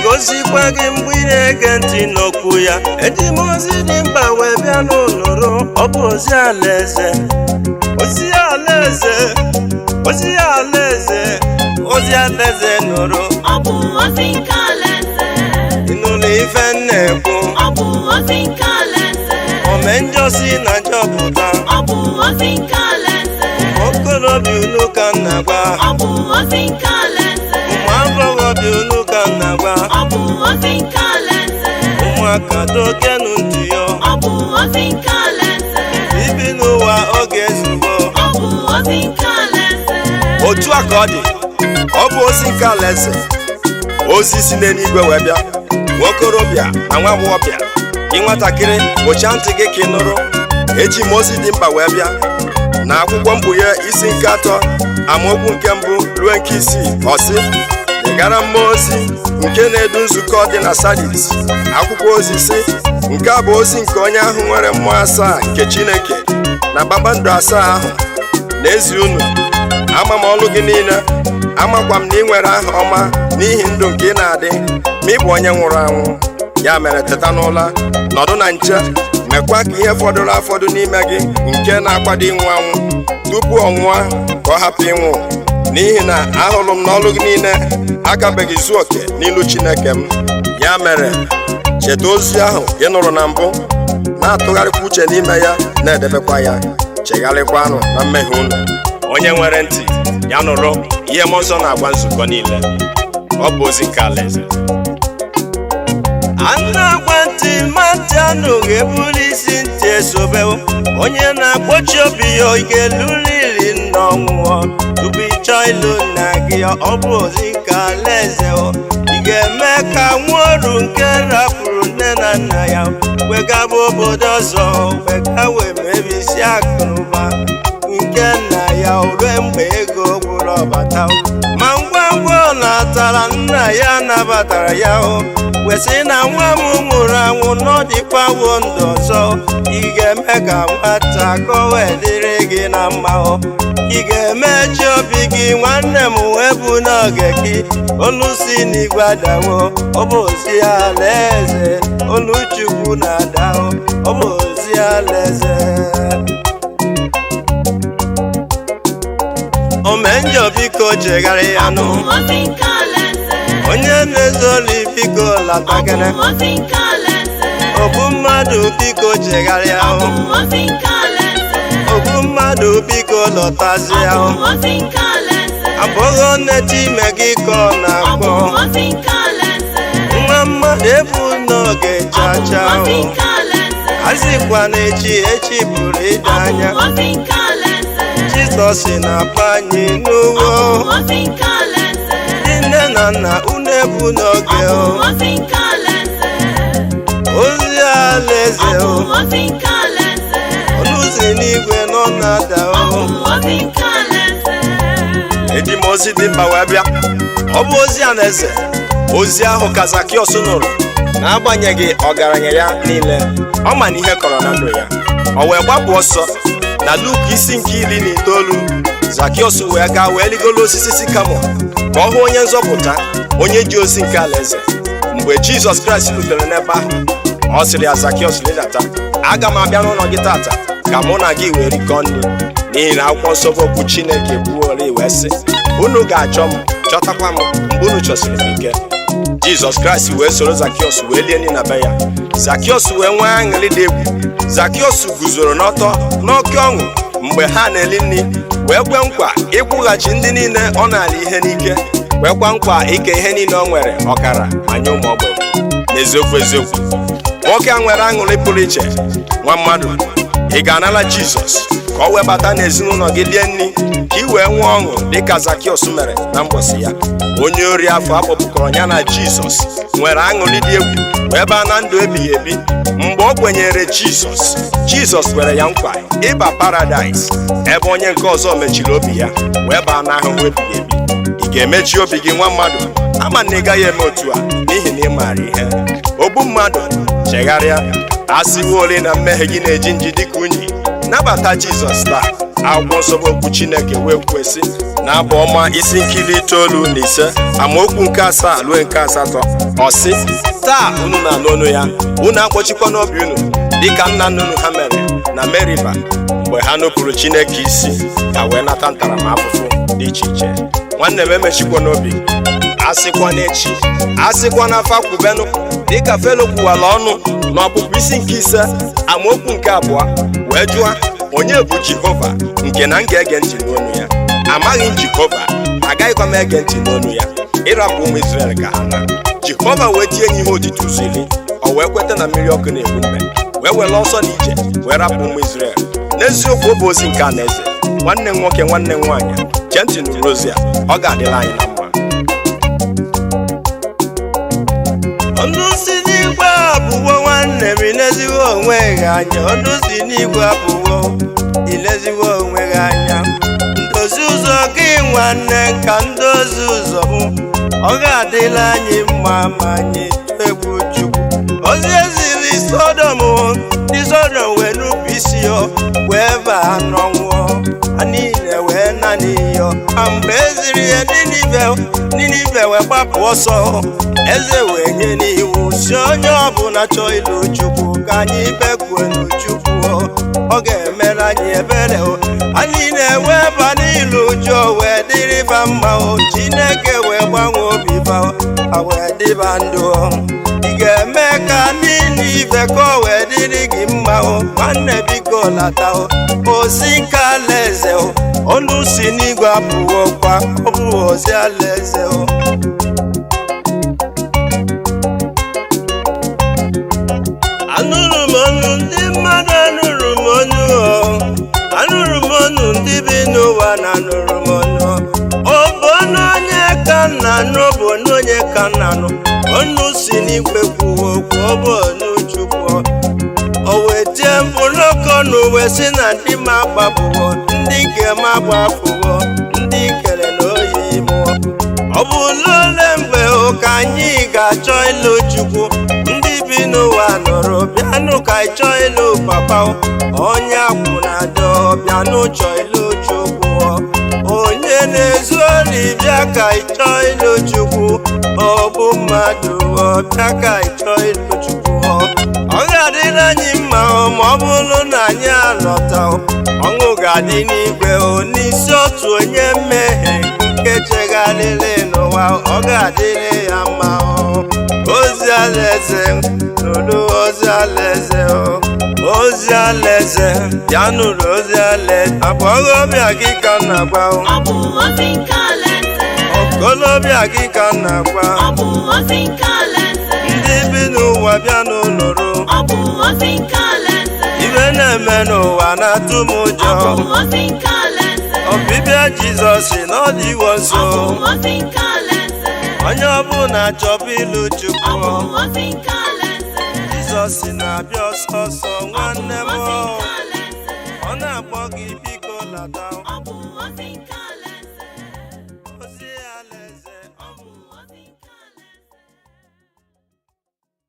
ga-egozikwa gị mgbe ị na-ege ntị n'okwu ya. Eji m ozi dị mkpa wee bịa n'ụlọrụ. Ọ bụ ozi alaeze, ozi alaeze, ozi alaeze, ozi alaeze nụrụ. Ọ bụ ozi nke alaeze. Ịnụrụ ife na-ekwu. Ọ bụ ozi nke alaeze. Ome njọsi na njọpụta. Ọ bụ ozi nke alaeze. Okorobịa unu ka m na-agwa. Ọ bụ ozi nke alaeze. Ụmụ agbọghọbịa unu ka m na-agwa. Ọ bụ ozi nke alaeze. Ụmụaka dokenu ntị ya. Ọ bụ ozi nke alaeze. Ibi n'ụwa oge ezugbo. Ọ bụ ozi nke alaeze. Otu a ka ọ dị, ọ bụ ozi nke alaeze, ozi si n'eluigwe wee bịa. Nwokorobịa na nwa agbọghọbịa, gị nwatakịrị kpụchaa ntị gị ka ị nụrụ. Eji m ozi dị mkpa wee bịa na akwụkwọ Mkpughe isi nke 3 amaokwu nke 1 ruo nke 6. Ọ sị, degara mmụọ ozi nke na-edu nzukọ dị na Sardis akwụkwọ ozi sị, nke a bụ ozi nke onye ahụ nwere mmụọ 7 nke Chineke na kpakpando 7 ahụ. N'ezi unu, ama m ọlụ gị niile, amakwa m na ị nwere aha ọma n'ihi ndụ nke ị na-adị, ma ị bụ onye nwụrụ anwụ. Ya mere teta n'ụla, nọdụ na nche, mekwa ka ihe fọdụrụ afọdụ n'ime gị nke na-akwado ịnwụ anwụ tupu ọ nwụọ, ka ọ hapụ ịnwụ. N'ihi na ahụrụ m n'ọlụ gị niile akabeghị zuo oke n'ilu Chineke m. Ya mere cheta ozi ahụ ị nụrụ na mbụ, na-atụgharịkwa uche n'ime ya, na-edebekwa ya. Chegharịkwanụ na mmehie unu. Onye nwere ntị ya nụrụ ihe mmụọ nsọ na-agwa nzukọ niile. Ọ bụ ozi nke alaeze. A na-agwa ntị mmadụ anụghị ebuli isi ntị esobe. Onye na-akpọchi obi ya ọ ga-eluriri n'ọnwụọ tupu ịchọọ ịlụ nna gị. Ọ bụ ozi nke alaeze. Ị ga-eme ka nwa oru nke rapụrụ nne na nna ya wegaba obodo ọzọ, wega wee mebisi akụnụba nke nna ya ruo mgbe ego gwụrụ ọbata. Ma ngwa ngwa ọ natara nna ya nabatara ya wesị na nwa m nwụrụ anwụ n'ọdịkwawo ndụ ọzọ. Ị ga-eme ka nwata ka o wee dịrị gị na mma. Ị ga-emechi obi gị nwanne m wee bụ n'oge gị. Olu si n'igwe adawo. Ọ bụ ozi alaeze. Olu Chukwu na-ada. Ọ bụ ozi alaeze. Omenjọ biko chegharịa nụ. Ọ bụ ozi nke alaeze. Onye na-ezoli biko latakere. Ọ bụ ozi nke alaeze. Ogbu mmadụ biko chegharịa. Ọ bụ ozi nke alaeze. Ogbu mmadụ biko lọtazịa. Ọ bụ ozi nke alaeze. Abụghị nne ime gị ka ọ Ọ bụ na-akpọ. ozi nke alaeze. Nwa mmadụ ebu n'oge chacha. Ọ bụ ozi nke alaeze. Azịkwa echi bụrụ ịdị anya. Ọ bụ ozi nke alaeze. Jizọs na-akpọ anyị n'ụwa. Ọ bụ ozi nke alaeze. Ndị nne na nna unu ebu n'oge. Ọ bụ ozi nke alaeze. Ozi alaeze. Ọ bụ ozi nke alaeze. Olu si n'igwe nọ na-ada. Ọ bụ ozi nke alaeze. Eji m ozi dị mkpa wee bịa. Ọ bụ ozi alaeze, ozi ahụ ka Zakiọs nụrụ. N'agbanyeghị ọgaranya ya niile, ọ ma na ihe kọrọ na ndụ ya. O wee gbapụ ọsọ. Na Luk isi nke 19, Zakiọs wee gaa wee ligolo osisi sikamọ ka ọ hụ onye nzọpụta, onye ji ozi nke alaeze. Mgbe Jizọs Kraịst rutere n'ebe ahụ, ọ sịrị ya, Zakiọs ledata, aga m abịa n'ụlọ gị tata ka mụ na gị wee rikọọ nri. N'ihi na akwụkwọ nsọ bụ okwu Chineke kwuori wee sị, unu ga-achọ m chọtakwa m mgbe unu chọsiri m ike. Jizọs Kraịst wee soro Zakiọs wee lie nri na be ya. Zakiọs wee nwee aṅụrị dị egwu. Zakiọs guzoro n'ọtọ n'oke ọṅụ mgbe ha na-eli nri, wee kwe nkwa ịkwụghachi ndị niile ọ na-ala ihe n'ike, wee kwa nkwa ike ihe niile ọ nwere ọkara ma nye ụmụ ogbenye. N'eziokwu eziokwu, nwoke a nwere aṅụrị pụrụ iche. Nwa mmadụ, ị ga-anara Jizọs ka ọ wee bata n'ezinụlọ gị lie nri ka ị wee nwee ọṅụ dịka Zakiọs mere na mbọsị ya. Onye ori afọ akpọpụkọrọ ya na Jizọs nwere aṅụrị dị egwu wee baa na ndụ ebighị ebi. Mgbe o kwenyere Jizọs kwere ya nkwa ịba paradaịs, ebe onye nke ọzọ mechiri obi ya wee baa n'ahụhụ ebighị ebi. Ị ga-emechi obi gị nwa mmadụ? Ama na ị gaghị eme otu a n'ihi na ị maara ihe. Ogbu mmadụ, chegharịa. Asịwo ole na mmehie gị na-eji nji dịka unyi. Nabata Jizọs taa. Akwụkwọ nsọ bụ okwu Chineke wee kwesị, na-abụ ọma isi nkiri 9:5 amaokwu nke 7 ruo nke 8 ọ sị taa unu na-anụ ọnụ ya unu akpọchikwa n'obi unu dịka nna nna unu ha mere na Meriba mgbe ha nupụrụ Chineke isi ka wee nata ntaramahụhụ dị iche iche. Nwanne m emechikwa n'obi asịkwa n'echi asịkwa n'afa kwubenụ dịka Felo kwuwala ọnụ n'ọpụpụ isi nke 5 amaokwu nke 2 wee jụọ onye bụ Jehova nke na m ga-ege ntị n'onu ya. Amaghị m Jehova, agaghịkwa m ege ntị n'onu ya. Ịrapụ ụmụ Izrel ka ha na Jehova wee tie nye ihe otiti ụzọ iri o wee kweta na mmiri ọkụ na-egbu mbe wee were ọsọ n'ije wee rapụ ụmụ Izrel. N'eziokwu ọ bụ ozi nke alaeze. Nwanne m nwoke nwanne m nwaanyị chee ntị n'ụrụ ozi a, ọ ga-adịla anyị na mma. Ọnụ si n'igwe abụwo nwanne m ileziwo onwe gị anya. Ọnụ si n'igwe abụwo ileziwo onwe gị anya. Ndozi ụzọ gị nwanne ka ndozi ụzọ m, ọ ga-adịla anyị mma ma anyị egwu Chukwu. Ozi eziri Sodom ndị Sodom wee nupụ isi wee baa n'ọnwụ ha niile wee na n'iyi. Ma mgbe eziri ya Ninive wee gbapụ ọsọ, eze wee nye n'iwu si onye ọbụla chọọ ịlụ Chukwu ka anyị bekwuo n'Chukwu, ọ ga-emere anyị ebere. Anyị na-ewe ba n'ilu ụjọ wee dịrịba mma Chineke wee gbanwee obi ba ha wee dịba ndụ. Ị ga-eme ka Ninive ka o wee dịrị gị mma nwanne biko lata ozi nke alaeze ọnụ si n'igwe apụwo kwa ọ bụ ozi alaeze. Anụrụ m ọnụ ndị mmadụ, anụrụ m ọnụ anụrụ m ọnụ ndị bi n'ụwa na anụrụ m ọnụ. Ọ bụ ọnụ onye ka nna anụ, ọ bụ ọnụ onye ka nna anụ. Ọnụ si n'igwe kwuo okwu, ọ bụ ọnụ Chukwu. O wee tie mkpu n'oke ọnụ wee sị na ndị m agbapụwo, ndị nke m agbapụwo, ndị kere na oyi mụọ. Ọ bụ ole mgbe ka anyị ga-achọ ịlụ Chukwu? Ndị bi n'ụwa nọrọ bịanụ ka anyị chọọ ịlụ papa onye akwụnadọ bịanụ chọọ ịlụ Chukwu. Onye na-ezu ori bịa ka anyị chọọ ịlụ Chukwu. Ọ bụ mmadụ bịa ka anyị chọọ ịlụ Chukwu. Ọ ga-adịrị anyị mma ma ọ bụrụ na anyị alọta. Ọṅụ ga-adị n'igwe n'isi otu onye mmehie nke chegharịrị n'ụwa, ọ ga-adịrị ya mma. Ozi alaeze nụrụ ozi alaeze ozi alaeze ya nụrụ ozi alaeze. Agbọghọbịa gị ka m na-agwa, Ọ bụ ozi nke alaeze. okolobịa gị ka m na-agwa, Ọ bụ ozi nke alaeze. ndị bi n'ụwa bịa n'ụlọrụ. Ọ bụ ozi nke alaeze. Ibe na-eme n'ụwa na-atụ m ụjọ. Ọ bụ ozi nke alaeze. Ọbịbịa Jizọs na ọ dịwo nso. Ọ bụ ozi nke alaeze. Onye ọbụla chọba ịlụ Ọ Chukwu, bụ ozi nke alaeze. Jizọs na-abịa ọsọ ọsọ nwanne m. Ọ bụ ozi nke alaeze. Ọ na-akpọ gị biko lata. Ọ bụ ozi